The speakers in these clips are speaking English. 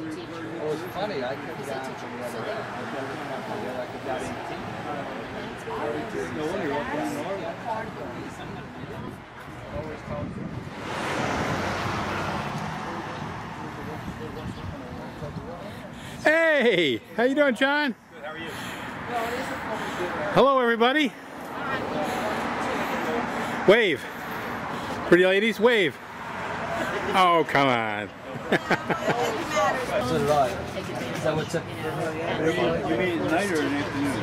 It was funny, I could have gotten from the other end. I could have got 18. No wonder you're up in Norway. Always calls you. Hey, how you doing, John? Good, how are you? Hello, everybody. Wave. Pretty ladies, wave. Oh, come on. So did I. Is that what's up? You mean at night or in the afternoon?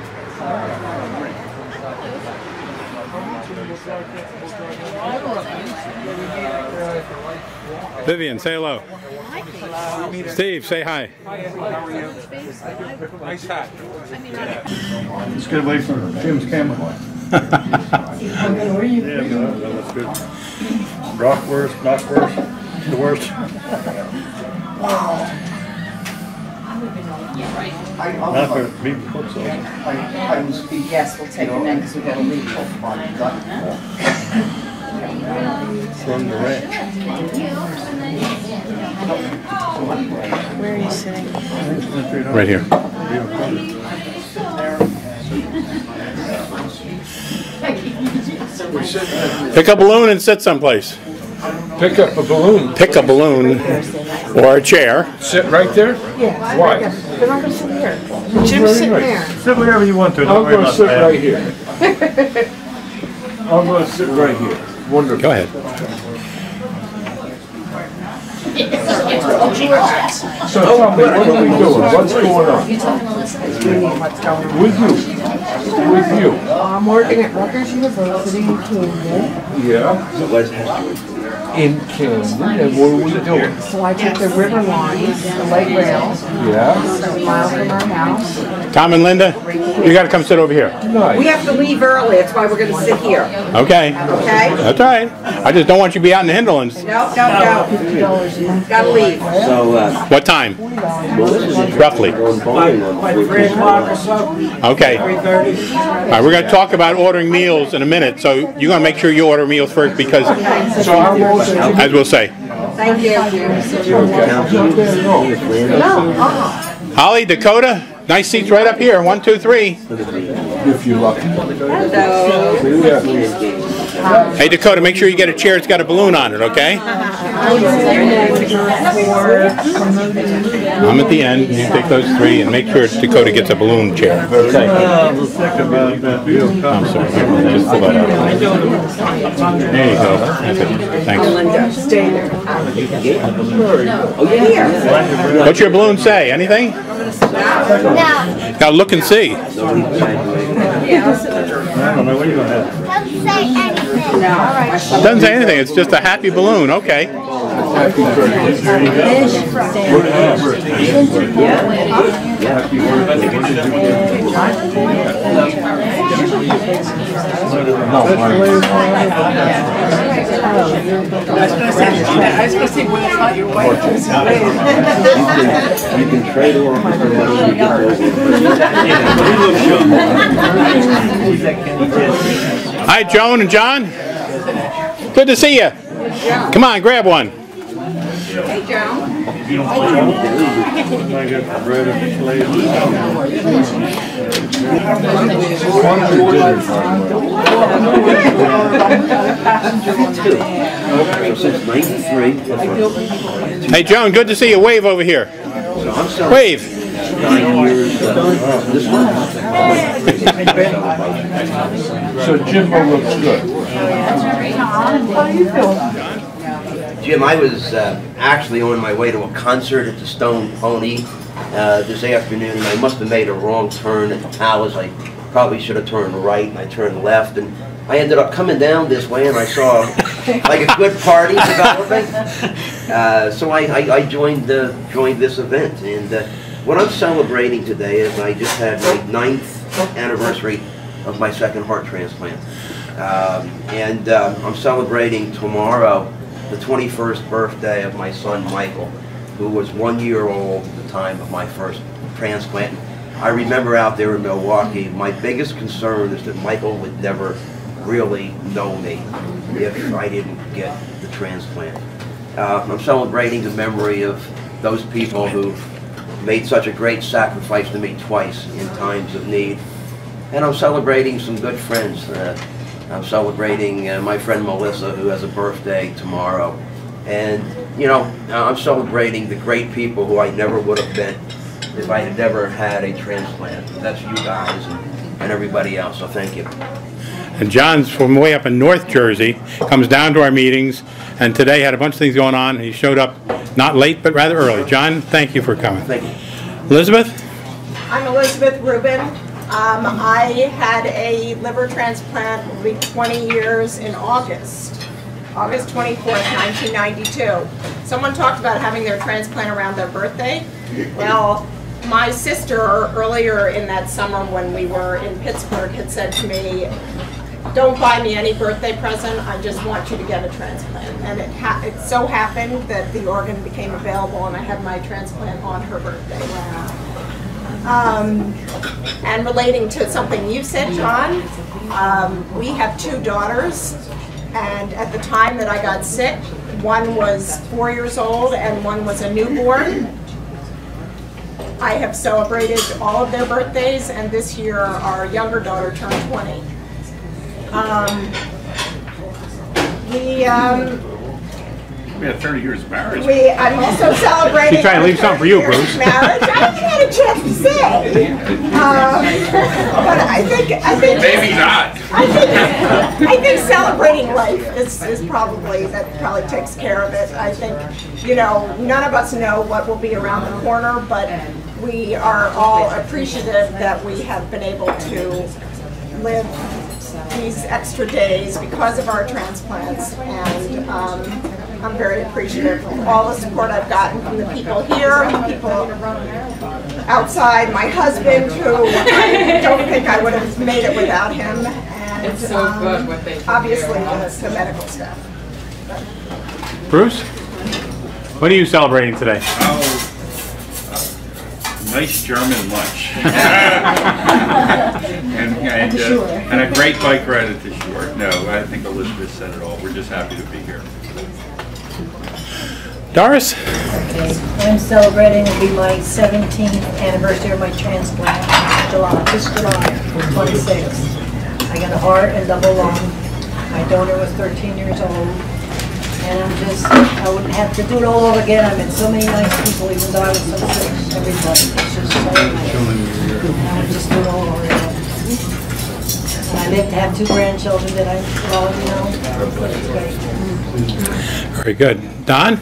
Vivian, say hello. Steve, say hi. Nice hat. Let's get away from Jim's camera. Yeah, that was good. Rock worst, not worst, the worst. Not for me, so. Yes, we'll take them in because we've got to leave. From the ranch. Where are you sitting? Right here. Pick a balloon and sit someplace. Pick up a balloon. Pick a balloon or a chair. Sit right there? Yeah. Why? But I'm going to sit here. Jim's sitting there. Sit wherever you want to. I'm going to sit right here. I'm going to sit right here. Wonderful. Go ahead. So tell me, what are we doing? What's going on? With you. With you. I'm working at Rutgers University in Camden. Yeah. In Camden. And what are we doing? So I took the river lines, the light rail, Yeah. 7 miles from our house. Tom and Linda, you got to come sit over here. We Nice. have to leave early, that's why we're going to sit here. Okay. Okay? That's all right. I just don't want you to be out in the hinterlands. No. Gotta leave. What time? Roughly. Like 3 o'clock or so. Okay. All right, we're going to talk about ordering meals in a minute, so you're going to make sure you order meals first because, So how was it? as we'll say. Thank you. Holly, Dakota, nice seats right up here. 1, 2, 3. If you're lucky. Hello. Yeah. Hey, Dakota, make sure you get a chair that's got a balloon on it, okay? I'm at the end. You take those 3 and make sure Dakota gets a balloon chair. Okay. We'll think about that. I'm sorry. Just pull that out. There you go. That's it. Thanks. Stay there. What's your balloon say? Anything? No. Now look and see. I don't know what you're going to have. Don't say anything. It doesn't say anything. It's just a happy balloon. Okay. Happy birthday. Happy I was going to say, when it's not your wife. You can trade or Hi, Joan and John. Good to see you. Come on, grab one. Hey, Joan. I got bread and Since '93. Hey, Joan, good to see you. Wave over here. Wave. 9 years. This one. So Jimbo looks good. How do you feel? Jim, I was actually on my way to a concert at the Stone Pony this afternoon, and I must have made a wrong turn at the Palace. I probably should have turned right, and I turned left, and I ended up coming down this way, and I saw like a good party developing. So I joined this event, and what I'm celebrating today is I just had my 9th anniversary of my 2nd heart transplant, and I'm celebrating tomorrow the 21st birthday of my son Michael, who was 1 year old at the time of my first transplant. I remember out there in Milwaukee, my biggest concern is that Michael would never really know me if I didn't get the transplant. I'm celebrating the memory of those people who've made such a great sacrifice to me twice in times of need. And I'm celebrating some good friends. I'm celebrating my friend Melissa, who has a birthday tomorrow. And, you know, I'm celebrating the great people who I never would have been if I had never had a transplant. That's you guys and everybody else, so thank you. And John's from way up in North Jersey, comes down to our meetings, and today had a bunch of things going on, and he showed up not late, but rather early. John, thank you for coming. Thank you. Elizabeth? I'm Elizabeth Rubin. I had a liver transplant, will be 20 years in August 24th, 1992. Someone talked about having their transplant around their birthday. Well, my sister earlier in that summer when we were in Pittsburgh had said to me, don't buy me any birthday present, I just want you to get a transplant. And it so happened that the organ became available and I had my transplant on her birthday. And relating to something you said, John, we have 2 daughters, and at the time that I got sick, one was 4 years old and one was a newborn. I have celebrated all of their birthdays, and this year our younger daughter turned 20. We had 30 years of marriage. I'm also celebrating. She's trying to leave something for you, Bruce. Marriage. I haven't had a chance to say. But I think Maybe not. I think celebrating life is probably, that probably takes care of it. I think, you know, none of us know what will be around the corner, but we are all appreciative that we have been able to live these extra days because of our transplants, and I'm very appreciative of all the support I've gotten from the people here, the people outside, my husband, who I don't think I would have made it without him, and it's so good what they obviously the medical staff. Bruce? What are you celebrating today? Nice German lunch. and a great bike ride at the shore. No, I think Elizabeth said it all. We're just happy to be here. Doris? Okay, I'm celebrating, it'll be my 17th anniversary of my transplant, this July, 26th. I got a heart and double lung. My donor was 13 years old. And I wouldn't have to do it all over again. I met so many nice people, even though I was so sick. Everybody, it's just so nice. And I would just do it all over again. And I live to have 2 grandchildren that I love, you know. It's great. Very good. Don?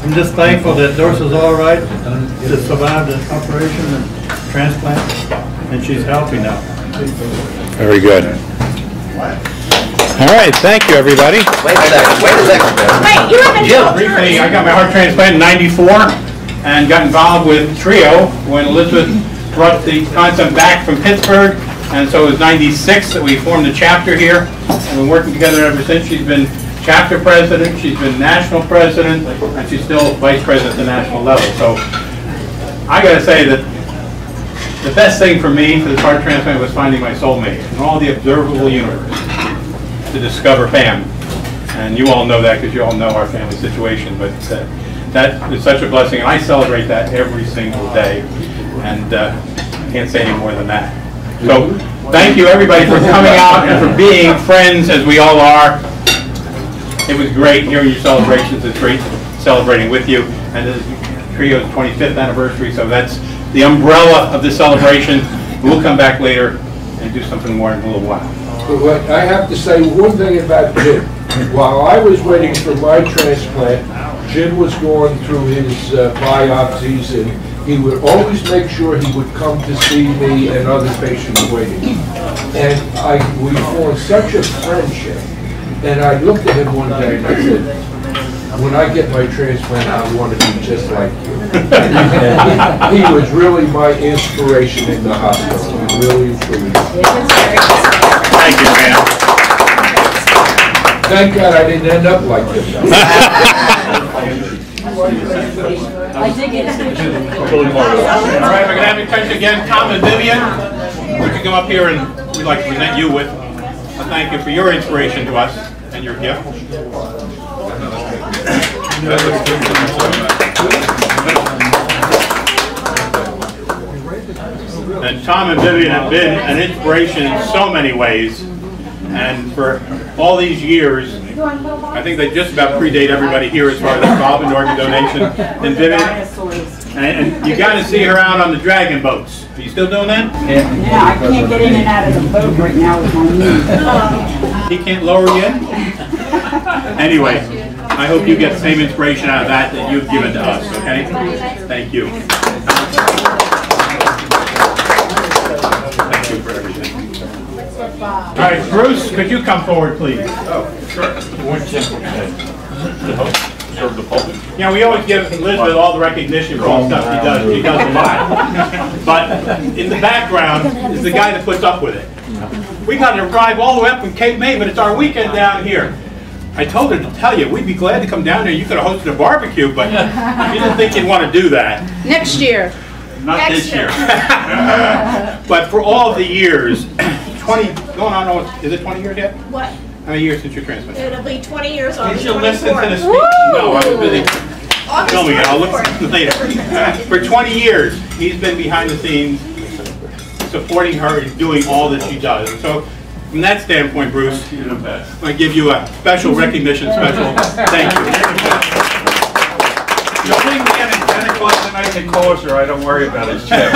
I'm just thankful that Doris is all right to survive the operation and transplant, and she's healthy now. Very good. All right, thank you, everybody. Wait a second. Wait, you haven't told Briefly, I got my heart transplant in '94 and got involved with TRIO when Elizabeth brought the concept back from Pittsburgh, and so it was '96 that we formed a chapter here, and we've been working together ever since. She's been chapter president, she's been national president, and she's still vice president at the national level. So I got to say that the best thing for me for this heart transplant was finding my soulmate in all the observable universe to discover Pam. And you all know that because you all know our family situation, but that is such a blessing, and I celebrate that every single day, and I can't say any more than that. So thank you everybody for coming out and for being friends as we all are. It was great hearing your celebrations. It's great celebrating with you, and this is TRIO's 25th anniversary, so that's the umbrella of the celebration. We'll come back later and do something more in a little while. But I have to say one thing about Jim. While I was waiting for my transplant, Jim was going through his biopsies, and he would always make sure he would come to see me and other patients waiting. And we formed such a friendship. And I looked at him one day and I said, when I get my transplant, I want to be just like you. And he was really my inspiration in the hospital. Really, truly. Thank you, man. Thank God I didn't end up like this. I think it's All right, we're going to have you touch again. Tom and Vivian, would you come up here, and we'd like to present you with a thank you for your inspiration to us and your gift. And Tom and Vivian have been an inspiration in so many ways. And for all these years, I think they just about predate everybody here as far as involved in organ donation. And Vivian, and you got to see her out on the dragon boats. Are you still doing that? Yeah, I can't get in and out of the boat right now with my knee. He can't lower you in? Anyway, I hope you get the same inspiration out of that that you've given to us, okay? Thank you. Thank you for everything. All right, Bruce, could you come forward, please? Oh, sure. Serve the public. Yeah, we always give Elizabeth all the recognition for all the stuff she does. She does a lot. But in the background is the guy that puts up with it. We got to drive all the way up from Cape May, but it's our weekend down here. I told her to tell you, we'd be glad to come down there. You could have hosted a barbecue, but you didn't think you'd want to do that. Next year. Not this year. But for all the years, 20, going on, is it 20 years yet? What? How many years since your transplant? It'll be 20 years on the 24th. Did you listen to the speech? No, I was busy filming it. I'll look later. For 20 years, he's been behind the scenes, supporting her and doing all that she does. So, from that standpoint, Bruce, I give you a special recognition, special thank you. You'll think we had a 10 o'clock tonight to closer, I don't worry about his chip.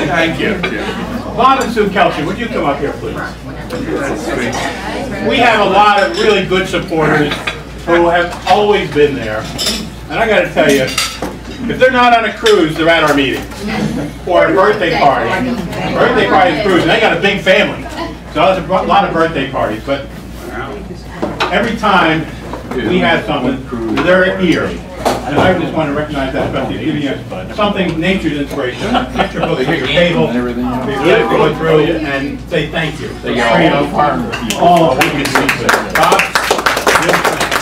Thank you. Bob and Sue Kelcher, would you come up here, please? We have a lot of really good supporters who have always been there. And I got to tell you, if they're not on a cruise, they're at our meetings. Or a birthday party. Birthday party cruise, and they got a big family. So there's a lot of birthday parties. But every time we have something, they're here. And I just want to recognize that, especially giving you something, nature's inspiration. Picture book at your table, you let go through and say thank you. All we can see. Bob?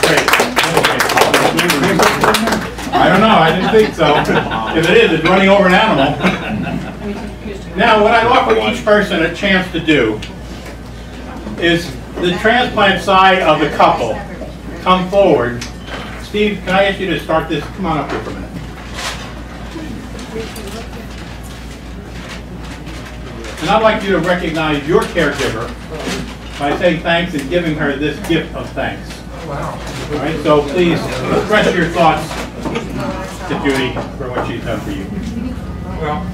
Great. I don't know, I didn't think so. If it is, it's running over an animal. Now, what I offer each person a chance to do is the transplant side of the couple come forward. Steve, can I ask you to start this? Come on up here for a minute. And I'd like you to recognize your caregiver by saying thanks and giving her this gift of thanks. Wow. All right, so please express your thoughts to Judy for what she's done for you. Well,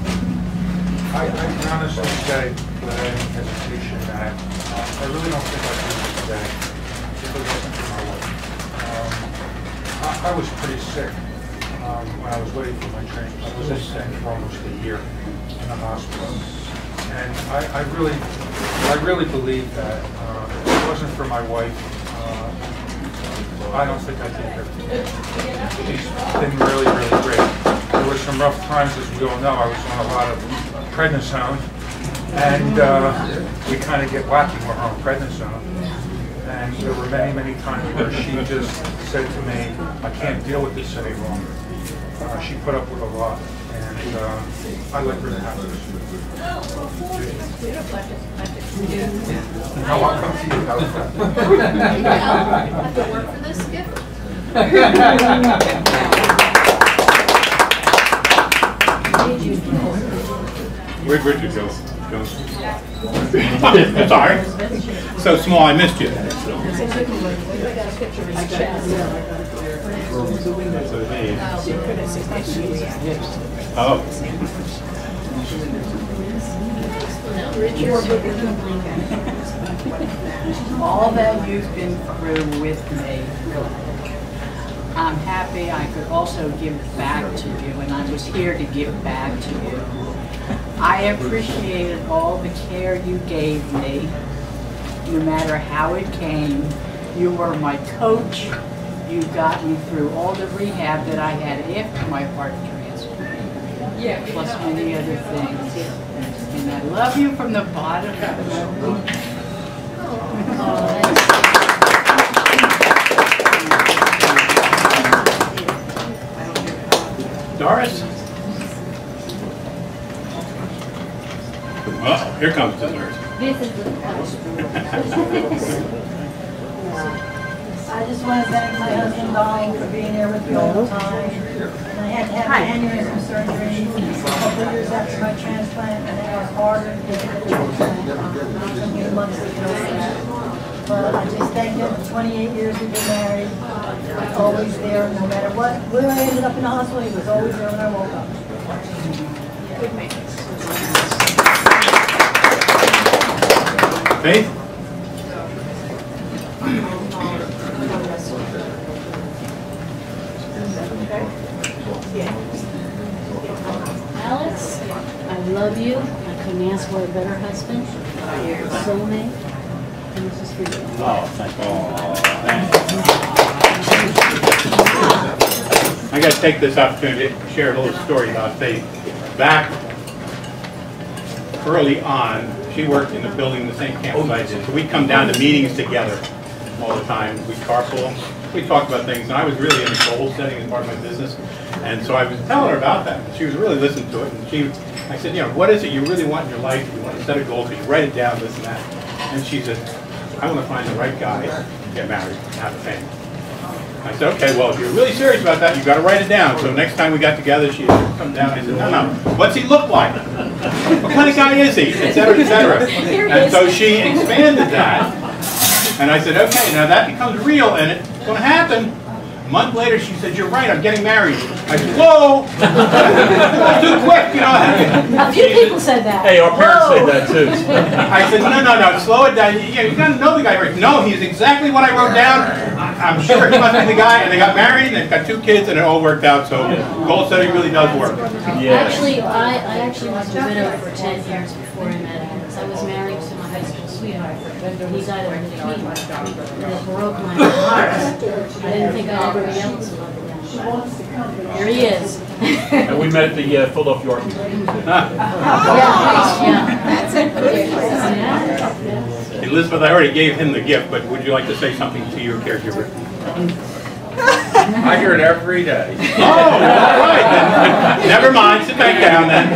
I can honestly say that I have hesitation that I really don't think I could do today if it wasn't for my wife. I was pretty sick when I was waiting for my transplant. I was in for almost a year in the hospital. And I really believe that if it wasn't for my wife, I don't think I'd be here. She's been really, really great. There were some rough times, as we all know. I was on a lot of prednisone, and we kind of get wacky when we're on prednisone. And there were many, many times where she just said to me, I can't deal with this any longer. She put up with a lot, and I let her have it. No, I'll come to you. Have to work for this gift. Where'd Richard go? Sorry. So small, I missed you. Oh. All that you've been through with me, I'm happy I could also give back to you, and I was here to give back to you. I appreciated all the care you gave me, no matter how it came. You were my coach. You got me through all the rehab that I had after my heart transplant, plus many other things. And I love you from the bottom of my heart. Doris? Oh, here comes the nurse. This is the I just just want to thank my husband Don for being there with me all the time. And I had to have an aneurysm surgery a couple of years after my transplant, and it was harder to get the transplant. So many months ago. But I just thank him for 28 years we've been married. Always there, no matter what. When I ended up in the hospital, he was always there when I woke up. Good man. Faith? Alex, I love you. I couldn't ask for a better husband. You're a soulmate. And this is for you. Oh, thank you. I got to take this opportunity to share a little story about Faith. Back early on, she worked in the building, the same campus I did. So we'd come down to meetings together all the time. We'd carpool. We'd talk about things. And I was really into goal setting as part of my business. And so I was telling her about that. She was really listening to it. And I said, you know, what is it you really want in your life? You want to set a goal, so you write it down, this and that. And she said, I want to find the right guy, get married, have a family. I said, okay, well, if you're really serious about that, you've got to write it down. So next time we got together, she'd come down. I said, no, what's he look like? What kind of guy is he? Et cetera, et cetera. And so she expanded that. And I said, okay, now that becomes real, and it's going to happen. A month later, she said, you're right, I'm getting married. I said, whoa! Too quick, you know. A few people said that. Hey, our parents say that too. I said, no, slow it down. You got to know the guy right. No, he's exactly what I wrote down. I'm sure he must be the guy. And they got married, and they've got 2 kids, and it all worked out. So goal setting really does work. Yeah. Actually, I actually was a widow for 10 years before I met him. I was married to my high school sweetheart. He died of leukemia, and it broke my heart. I didn't think I'd ever be able to love again. Here he is. And we met at the Philadelphia Art Museum. That's a good place. Elizabeth, I already gave him the gift, but would you like to say something to your caregiver? I hear it every day. Oh, all right then. Never mind. Sit back down then.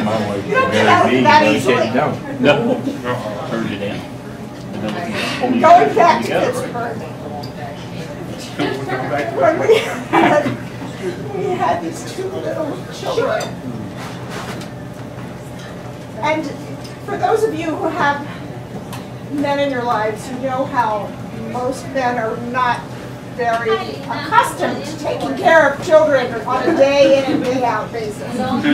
My wife You don't get out that easily. No. turned it in. Going back to Pittsburgh. When we had these 2 little children. And for those of you who have men in your lives, you know how most men are not very accustomed to taking care of children on a day in and day out basis. And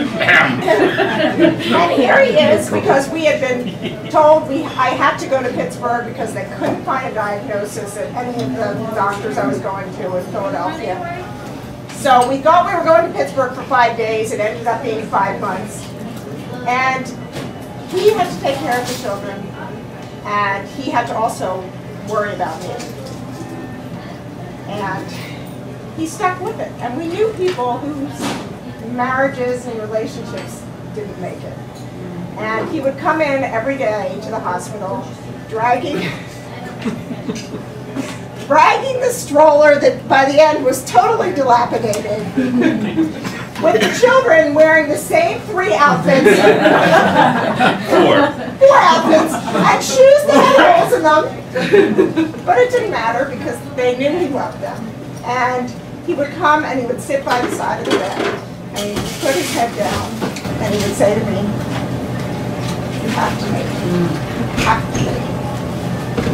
here he is, because we had been told I had to go to Pittsburgh because they couldn't find a diagnosis at any of the doctors I was going to in Philadelphia. So we thought we were going to Pittsburgh for 5 days. It ended up being 5 months. And he had to take care of the children, and he had to also worry about me. And he stuck with it. And we knew people whose marriages and relationships didn't make it. And he would come in every day to the hospital, dragging the stroller that by the end was totally dilapidated, with the children wearing the same 3 outfits. 4 outfits, and shoes that had holes in them. But it didn't matter because they knew he loved them. And he would come and he would sit by the side of the bed, and he would put his head down, and he would say to me, you have to make it. You have to make it.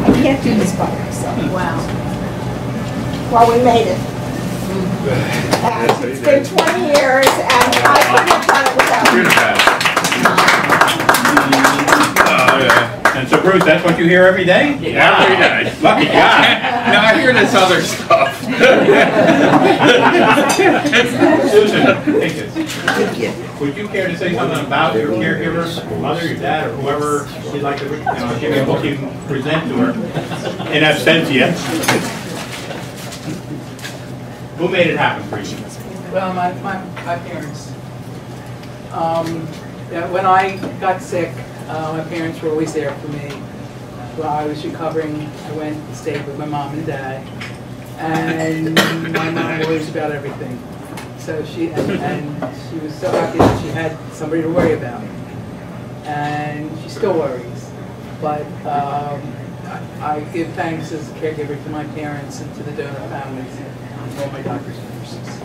I can't do this by myself. Wow. Well, we made it. And it's been 20 years, and I couldn't have done it without you. And so, Bruce, that's what you hear every day? Yeah, every day. Lucky guy. Now I hear this other stuff. Susan, take this. Would you care to say something about your caregiver, mother, your dad, or whoever you'd like to give a book you can present to her in absentia? Who made it happen for you? Well, my parents. When I got sick, my parents were always there for me. While I was recovering, I went and stayed with my mom and dad. And my mom worries about everything. So she was so happy that she had somebody to worry about. And she still worries. But I give thanks as a caregiver to my parents and to the donor families and all my doctors and nurses.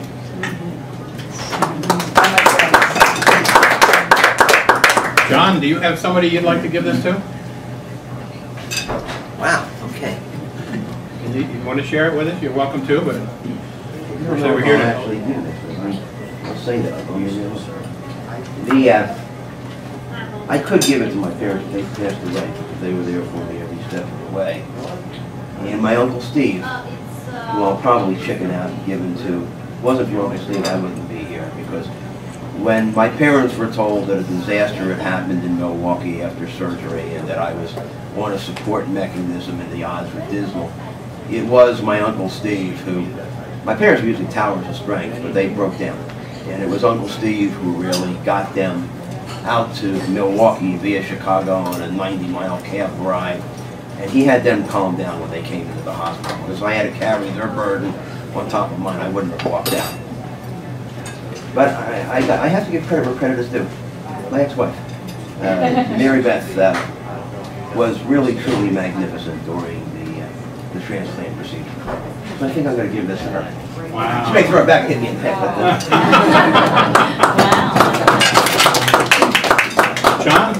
John, do you have somebody you'd like to give this to? Wow, okay. You want to share it with us? You're welcome to, but first we're here to actually do this. I'll say that. I could give it to my parents, they passed away. They were there for me every step of the way. And my Uncle Steve, who I'll probably chicken out and give him to, wasn't for Uncle Steve, I wouldn't be here, because when my parents were told that a disaster had happened in Milwaukee after surgery and that I was on a support mechanism and the odds were dismal, it was my Uncle Steve who, my parents were usually towers of strength, but they broke down. And it was Uncle Steve who really got them out to Milwaukee via Chicago on a 90-mile cab ride. And he had them calm down when they came into the hospital, because I had to carry their burden on top of mine. I wouldn't have walked out. But I have to give credit where credit is due. My ex-wife, Mary Beth, was really truly magnificent during the transplant procedure. So I think I'm going to give this to her. Wow. She may throw it back and hit me in the head. John?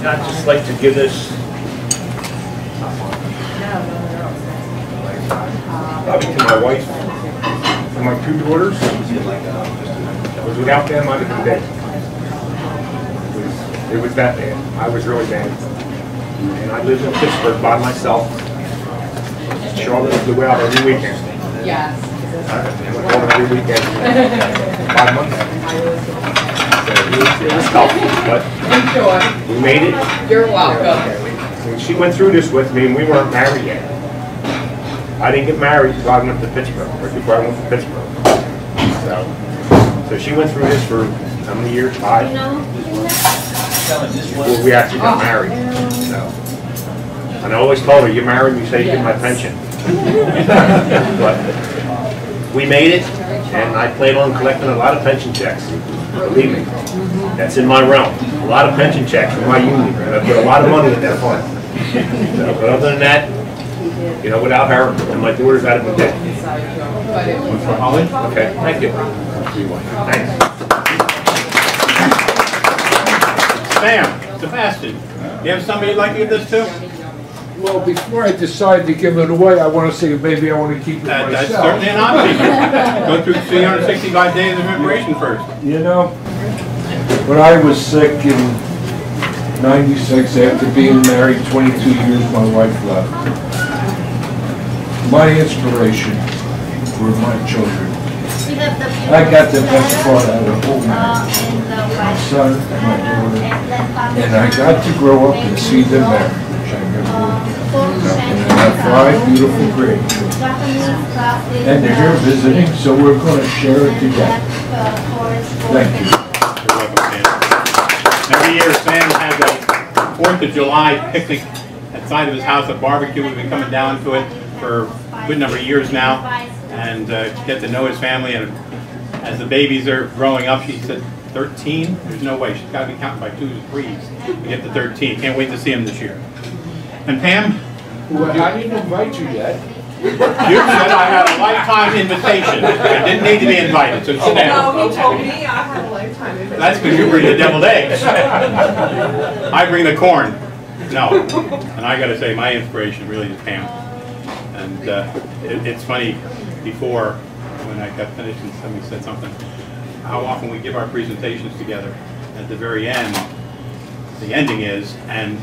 I'd just like to give this probably to my wife and my two daughters. Because without them, I'd have been dead. It was that bad. I was really bad. And I lived in Pittsburgh by myself. Charlotte flew out every weekend. Yes. And went home every weekend. 5 months. So it was tough, but we made it. You're welcome. And she went through this with me, and we weren't married yet. I didn't get married until I went to Pittsburgh, or before I went to Pittsburgh. So she went through this for how many years? 5? Before we actually got married. So, and I always told her, "You married me, so you get my pension." But we made it, and I plan on collecting a lot of pension checks. Believe me, that's in my realm. A lot of pension checks from my union, and I put a lot of money in that fund. So, but other than that, you know, without her and my daughters, I'd have been dead. One for Holly? Okay, thank you. Thanks. Sam, Sebastian, you have somebody you'd like to give this to? Well, before I decide to give it away, I want to say maybe I want to keep it myself. That's certainly an option. Go through 365 days of preparation first. You know, when I was sick in '96, after being married 22 years, my wife left. My inspiration were my children. I got the best part out of whole marriage. My son and my daughter. And I got to grow up and see them married, which I never would. And I have 5 beautiful grandchildren. And they're here visiting, so we're going to share it together. Thank you. You're welcome, Sam. Every year, Sam has a 4th of July picnic outside of his house, a barbecue. We've been coming down to it for a good number of years now, and get to know his family. And as the babies are growing up, she said 13? There's no way. She's got to be counting by 2s and 3s to get to 13. Can't wait to see him this year. And Pam? Well, I didn't invite you yet. You said I had a lifetime invitation. I didn't need to be invited, so sit down. No, he told me I had a lifetime invitation. That's because you bring the deviled eggs. I bring the corn. No. And I got to say, my inspiration really is Pam. And it's funny, before, when I got finished and somebody said something, how often we give our presentations together. At the very end, the ending is, and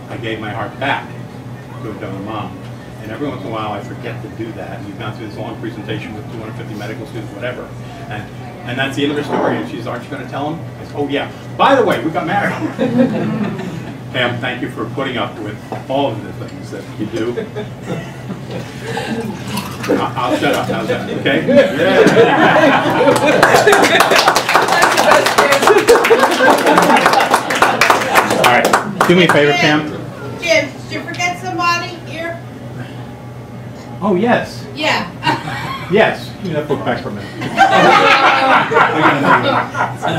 I gave my heart back to a donor mom. And every once in a while I forget to do that. And you've gone through this long presentation with 250 medical students, whatever. And that's the end of her story. And she's, aren't you going to tell them? I said, oh yeah, by the way, we got married. Pam, thank you for putting up with all of the things that you do. I'll shut up, how's that, okay? All right, do me a favor, Pam. Jim, did you forget somebody here? Oh, yes. Yeah. Yes. Give me that book back for a minute.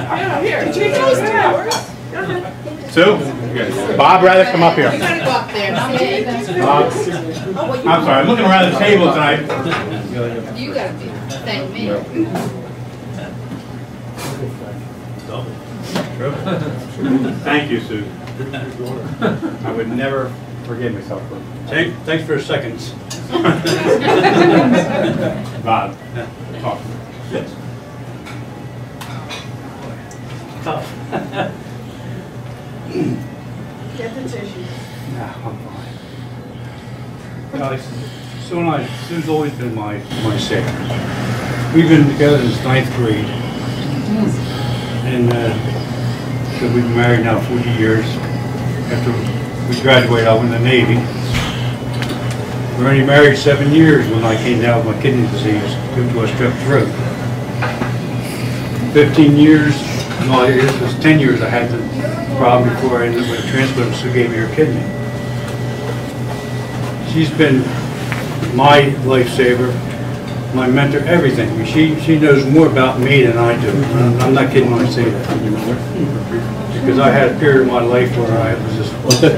Yeah, here. Did you guys do yours? Sue? Bob, rather come up here. You gotta go up there, not me. I'm sorry, I'm looking around the table tonight. You gotta be, thank me. Thank you, Sue. I would never forgive myself for it. Thanks for the seconds. Bob, talk. Yes. Tough. Get the tissue. No, I'm fine. Guys, Sue and I, Sue's always been my savior. We've been together since 9th grade. And so we've been married now 40 years. After we graduated, I went in the Navy. We were only married 7 years when I came down with my kidney disease due to a strep throat. 15 years, no, it was 10 years I had the problem before I ended up with a transplant, so gave me her kidney. She's been my lifesaver, my mentor, everything. I mean, she knows more about me than I do. I'm not kidding when I say that. Because I had a period of my life where I was just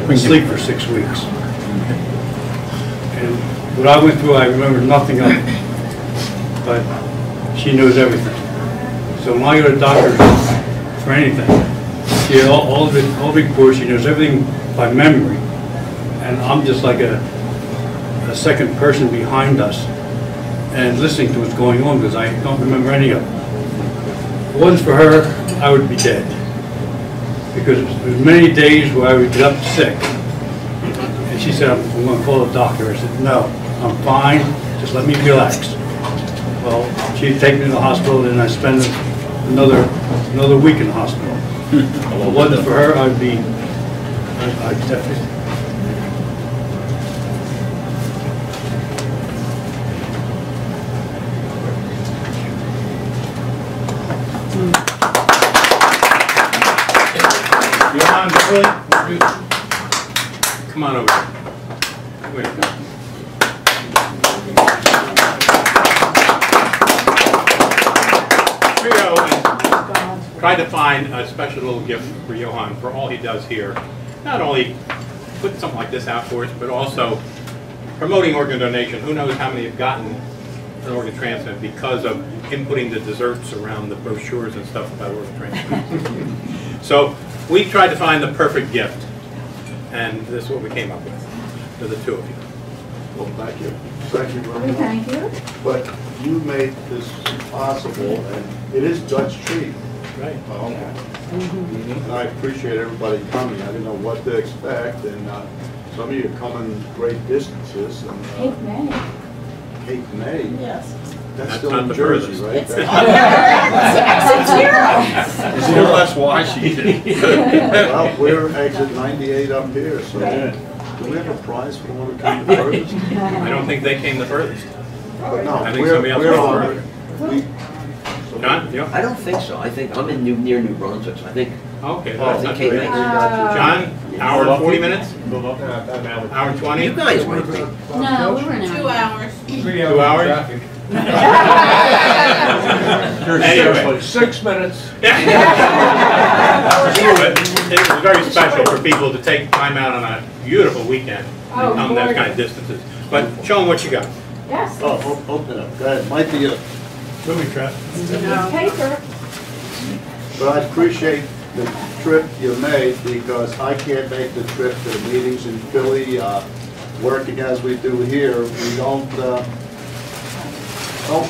asleep for 6 weeks. And what I went through, I remember nothing of it. But she knows everything. So when I go to the doctor for anything, she has all the reports, she knows everything by memory. And I'm just like a second person behind us and listening to what's going on because I don't remember any of it. If it wasn't for her, I would be dead. Because there was many days where I would get up sick. And she said, I'm going to call the doctor. I said, no, I'm fine, just let me relax. Well, she'd take me to the hospital and I spent another week in the hospital. If it wasn't for her, I'd definitely. Come on over here. Wait a minute. Tried to find a special little gift for Johan for all he does here. Not only put something like this out for us, but also promoting organ donation. Who knows how many have gotten an organ transplant because of him putting the desserts around the brochures and stuff about organ transplant. So we tried to find the perfect gift, and this is what we came up with for the two of you. Well, thank you. Thank you very much. Thank you. But you made this possible, and it is Dutch treat. Right. And I appreciate everybody coming. I didn't know what to expect, and some of you are coming great distances. And, Cape May. Cape May? Yes. That's still in Jersey, right? It's here. Well, that's why she did. Well, we're exit 98 up here, so do we have a prize for the one who came the furthest? I don't think they came the furthest. But no, I think somebody else came further. John? Yeah. I don't think so. I think I'm in near New Brunswick, so I think. Okay. I think Cape May. John, hour and 40 minutes? Hour and 20? You guys might be. No, we were an hour. 2 hours. 2 hours? Anyway, 6 minutes. It was very special for people to take time out on a beautiful weekend and come that kind of distances. But show them what you got. Yes. Oh, open it up. Go ahead. Might be a movie trap. Paper. But I appreciate the trip you made because I can't make the trip to the meetings in Philly. Working as we do here, we don't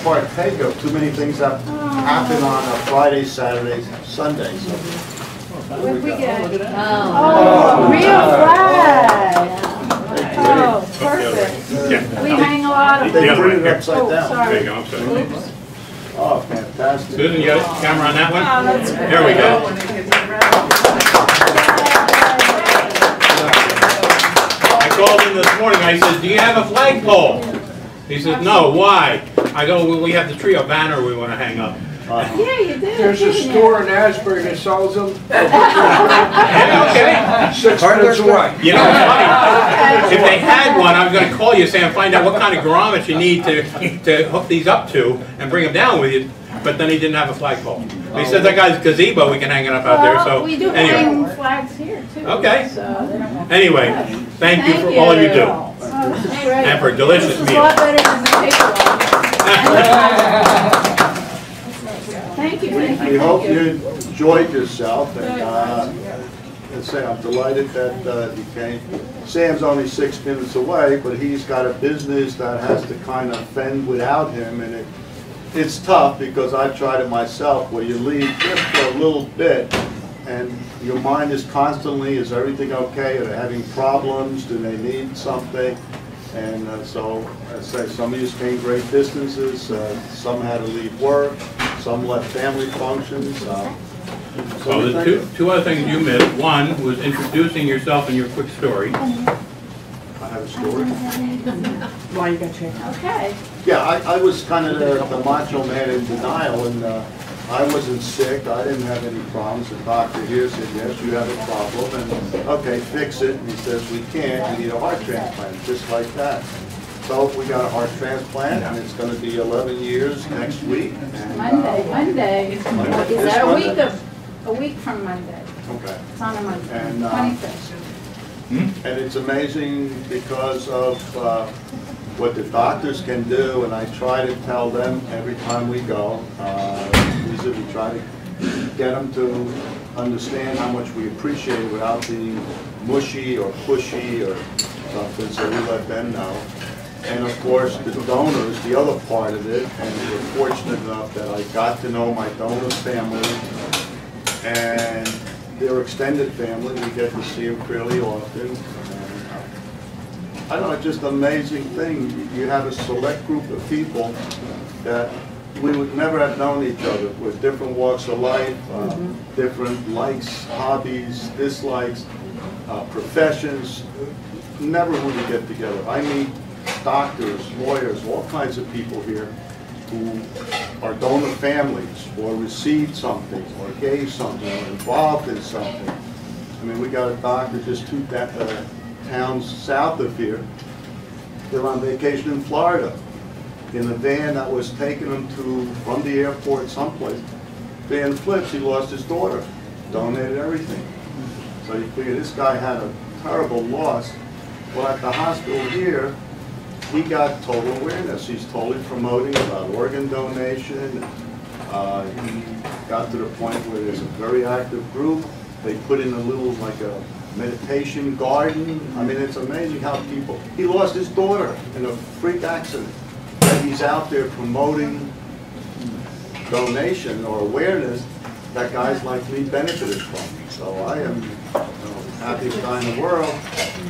partake of too many things that happen on a Friday, Saturday, Sunday. So, What did we get? Oh, real flag. Oh, perfect. We hang a lot of. They put it upside Oh, down. sorry. There you go, I'm sorry. Oops. Oh, fantastic. Susan, you got a camera on that one? Oh, that's great. There we go. I called him this morning, I said, do you have a flagpole? He said, no, why? I go, well, we have the trio banner we want to hang up. Yeah, you did. There's a store in Asbury that sells them. Yeah, okay. 6 minutes away. You know, it's funny. If they had one, I was going to call you, Sam, and find out what kind of grommet you need to hook these up to and bring them down with you. but then he didn't have a flagpole. He said that guy's gazebo, we can hang it up out there, so We do anyway. hang flags here too. Okay. So they don't have to- Anyway, thank you for all you do. And for a delicious This is a lot meal. better than the paper one. Thank you. We hope you enjoyed yourself, and let's say I'm delighted that you came. Sam's only 6 minutes away, but he's got a business that has to kind of fend without him, and it's tough because I've tried it myself, where you leave just for a little bit, and your mind is constantly, is everything okay? Are they having problems? Do they need something? And so, I say, some of you came great distances, some had to leave work, some left family functions. So the two other things you missed, one was introducing yourself and your quick story. I have a story. Why you got your... Okay. Yeah, I was kind of the macho man in denial, and I wasn't sick, I didn't have any problems. The doctor here said, yes, you have a problem, and okay, fix it. And he says, we can't, you need a heart transplant, just like that. So we got a heart transplant, and it's going to be 11 years next week. And, Monday. Is that a week from Monday? Okay. It's on a Monday, And, 25th. And it's amazing because of what the doctors can do, and I try to tell them every time we go. We try to get them to understand how much we appreciate it without being mushy or pushy or something, so we let them know. And of course, the donors, the other part of it, and we're fortunate enough that I got to know my donor family and their extended family. We get to see them fairly often. And, I don't know, just an amazing thing. You have a select group of people that we would never have known each other with different walks of life, different likes, hobbies, dislikes, professions. Never would we get together. I meet doctors, lawyers, all kinds of people here who are donor families or received something or gave something or involved in something. I mean, we got a doctor just 2 towns south of here. They're on vacation in Florida in a van that was taking them from the airport someplace. Van flips, he lost his daughter, donated everything. So you figure this guy had a terrible loss. Well, at the hospital here, he got total awareness. He's totally promoting about organ donation. He got to the point where there's a very active group. They put in a little, like a meditation garden. I mean, it's amazing how people, he lost his daughter in a freak accident. And he's out there promoting donation or awareness that guys like me benefited from. So I am the happiest guy in the world.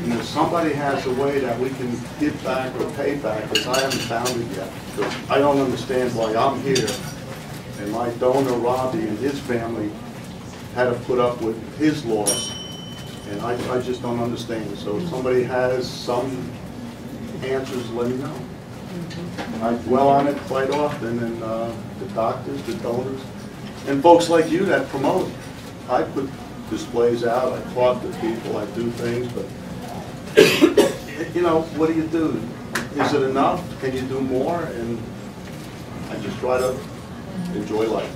And if somebody has a way that we can give back or pay back, because I haven't found it yet. Because I don't understand why I'm here and my donor Robbie and his family had to put up with his loss. And I just don't understand it. So if somebody has some answers, let me know. I dwell on it quite often, and the doctors, the donors, and folks like you that promote. I put displays out, I talk to people, I do things, but you know, what do you do? Is it enough? Can you do more? And I just try to enjoy life.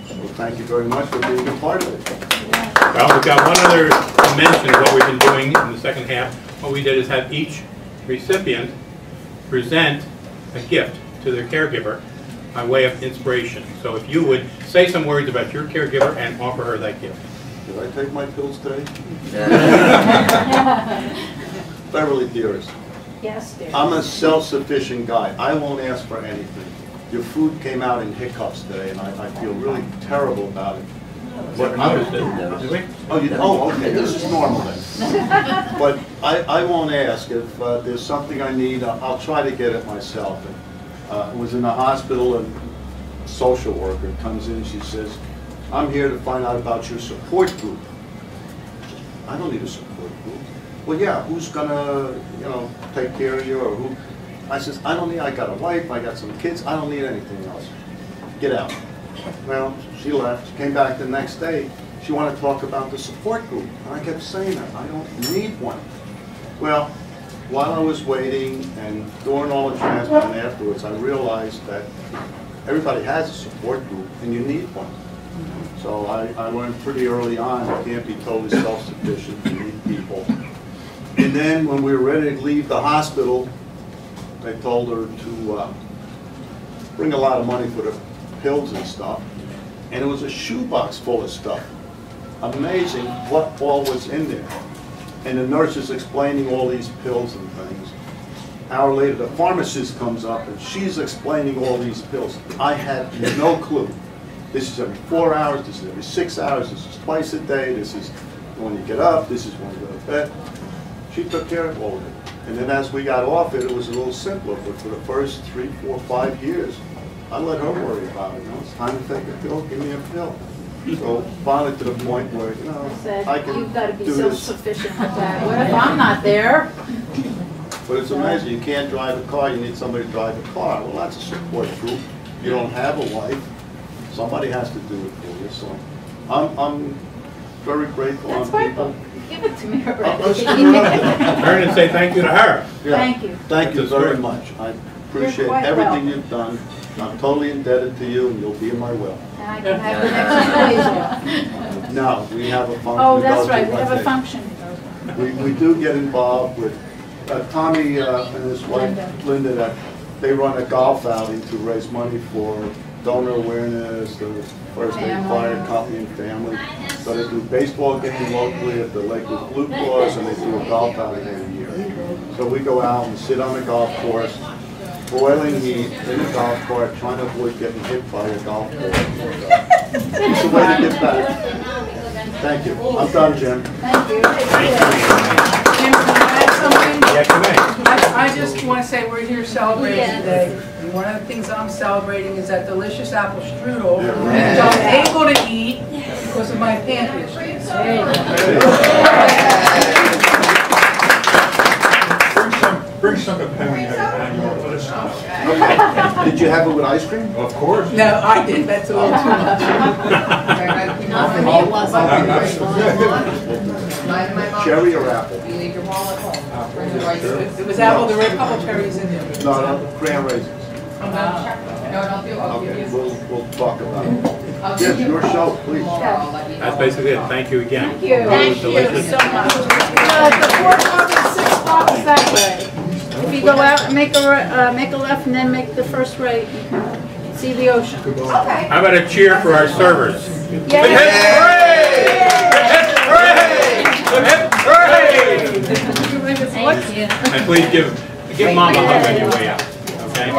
So thank you very much for being a part of it. Well, we've got one other mention of what we've been doing in the second half. What we did is have each recipient present a gift to their caregiver by way of inspiration. So if you would say some words about your caregiver and offer her that gift. Did I take my pills today? Beverly, dearest. Yes, dear. I'm a self-sufficient guy. I won't ask for anything. Your food came out in hiccups today, and I feel really terrible about it. But noticed it, did we? Oh, okay, this is normal then. But I won't ask. If there's something I need, I'll try to get it myself. I was in the hospital, and a social worker comes in, she says, I'm here to find out about your support group. I don't need a support group. Well, yeah, who's gonna, take care of you, or who? I says, I don't need, I got a wife, I got some kids, I don't need anything else. Get out. Well, she left, she came back the next day, she wanted to talk about the support group. And I kept saying that, I don't need one. Well, while I was waiting and during all the transplant afterwards, I realized that everybody has a support group, and you need one. So I learned pretty early on, you can't be totally self-sufficient, you need people. And then when we were ready to leave the hospital, they told her to bring a lot of money for the pills and stuff. And it was a shoebox full of stuff. Amazing what all was in there. And the nurse is explaining all these pills and things. An hour later, the pharmacist comes up and she's explaining all these pills. I had no clue. This is every 4 hours, this is every 6 hours, this is twice a day, this is when you get up, this is when you go to bed. She took care of all of it. And then as we got off it, it was a little simpler, but for the first 3, 4, 5 years, I let her worry about it. You know, it's time to take a pill, give me a pill. So finally to the point where, you know, I can You've got to be do this. self-sufficient with that. What if I'm not there? But it's amazing, you can't drive a car, you need somebody to drive a car. Well, that's a support group. You don't have a wife, somebody has to do it for you. So I'm very grateful on people. Give it to me Turn and say thank you to her. Yeah. Thank you. Thank you That's very great. much. I appreciate quite everything welcome. you've done. I'm totally indebted to you, and you'll be in my will. And I can have the next appraisal. No, we have a function. Oh, we that's go to right, we like have a that. function. We do get involved with Tommy and his wife Linda, that they run a golf outing to raise money for donor awareness, the First Aid Fire Company and family. So they do baseball game locally at the Lakewood Blue Cross, and they do a golf outing every year. So we go out and sit on the golf course, boiling heat in a golf cart, trying to avoid getting hit by a golf ball. It's a way to get back. Thank you. I'm done, Jim. Thank you. Jim, can I add something? Yes, you may. I just want to say we're here celebrating today. And one of the things I'm celebrating is that delicious apple strudel, which I'm able to eat because of my pancreas. Bring some to Penny and your list. Okay. Did you have it with ice cream? Of course. No, I did. That's a little too much. Not for me, it wasn't. Cherry or apple? It was apple. There were a couple cherries in there. No, cran raisins. I'll Okay, we'll talk about it. Yes, your show, please. That's basically it. Thank you again. Thank you. Thank you so much. The 4 o'clock and 6 o'clock is that way. If you go out and make a left and then make the first right, you can see the ocean. Okay. How about a cheer for our servers? Yay! Hip hooray! Hip hooray! Thank you. And please give Mom a hug on your way out. Okay?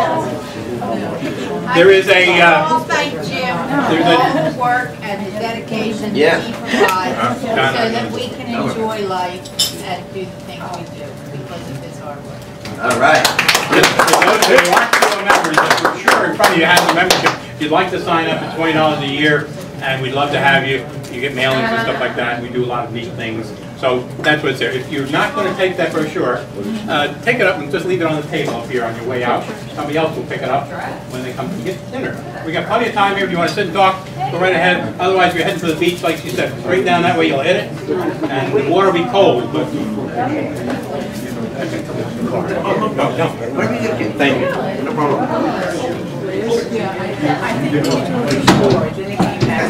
There is a I'll thank Jim there's for a- all his work and his dedication Yeah. he provides, so Donna. that we can enjoy life and do the things we do because of his hard work. All right. For those who aren't still members, I'm sure in front of you has a membership. If you'd like to sign up, it's $20 a year, and we'd love to have you. You get mailings and stuff like that. We do a lot of neat things. So that's what's there. If you're not going to take that brochure, take it up and just leave it on the table up here on your way out. Somebody else will pick it up when they come to get dinner. We got plenty of time here. If you want to sit and talk, go right ahead. Otherwise, if you're heading for the beach, like you said, straight down that way, you'll hit it. And the water will be cold, but... Thank you. No problem. I think it was 24. Then it came back.